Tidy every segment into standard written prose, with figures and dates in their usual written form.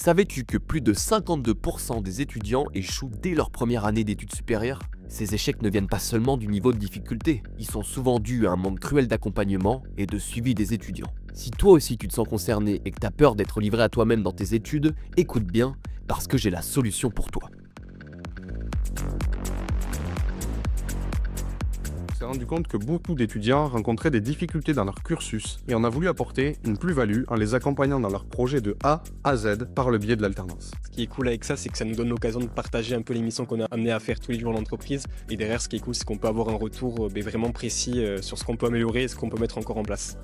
Savais-tu que plus de 52% des étudiants échouent dès leur première année d'études supérieures? Ces échecs ne viennent pas seulement du niveau de difficulté, ils sont souvent dus à un manque cruel d'accompagnement et de suivi des étudiants. Si toi aussi tu te sens concerné et que tu as peur d'être livré à toi-même dans tes études, écoute bien, parce que j'ai la solution pour toi. On s'est rendu compte que beaucoup d'étudiants rencontraient des difficultés dans leur cursus et on a voulu apporter une plus-value en les accompagnant dans leur projet de A à Z par le biais de l'alternance. Ce qui est cool avec ça, c'est que ça nous donne l'occasion de partager un peu les missions qu'on a amené à faire tous les jours dans l'entreprise. Et derrière, ce qui est cool, c'est qu'on peut avoir un retour vraiment précis sur ce qu'on peut améliorer et ce qu'on peut mettre encore en place.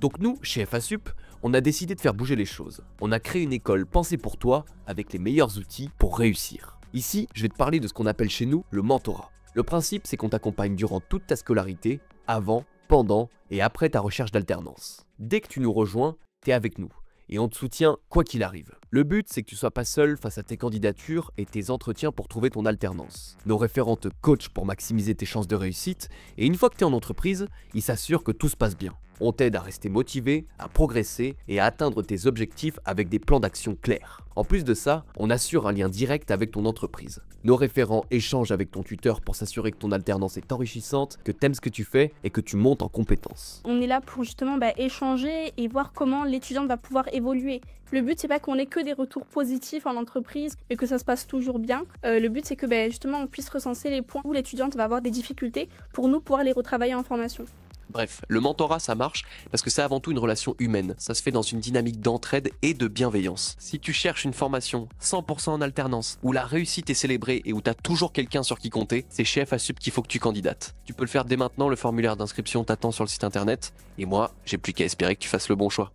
Donc nous, chez FASUP, on a décidé de faire bouger les choses. On a créé une école pensée pour toi avec les meilleurs outils pour réussir. Ici, je vais te parler de ce qu'on appelle chez nous le mentorat. Le principe, c'est qu'on t'accompagne durant toute ta scolarité, avant, pendant et après ta recherche d'alternance. Dès que tu nous rejoins, t'es avec nous et on te soutient quoi qu'il arrive. Le but, c'est que tu sois pas seul face à tes candidatures et tes entretiens pour trouver ton alternance. Nos référents te coachent pour maximiser tes chances de réussite et une fois que tu es en entreprise, ils s'assurent que tout se passe bien. On t'aide à rester motivé, à progresser et à atteindre tes objectifs avec des plans d'action clairs. En plus de ça, on assure un lien direct avec ton entreprise. Nos référents échangent avec ton tuteur pour s'assurer que ton alternance est enrichissante, que t'aimes ce que tu fais et que tu montes en compétences. On est là pour justement échanger et voir comment l'étudiant va pouvoir évoluer. Le but, c'est pas qu'on ait que des retours positifs en entreprise et que ça se passe toujours bien. Le but, c'est que justement on puisse recenser les points où l'étudiante va avoir des difficultés pour nous pouvoir les retravailler en formation. Bref, le mentorat ça marche parce que c'est avant tout une relation humaine, ça se fait dans une dynamique d'entraide et de bienveillance. Si tu cherches une formation 100% en alternance, où la réussite est célébrée et où tu as toujours quelqu'un sur qui compter, c'est chez FASUP qu'il faut que tu candidates. Tu peux le faire dès maintenant, le formulaire d'inscription t'attend sur le site internet, et moi, j'ai plus qu'à espérer que tu fasses le bon choix.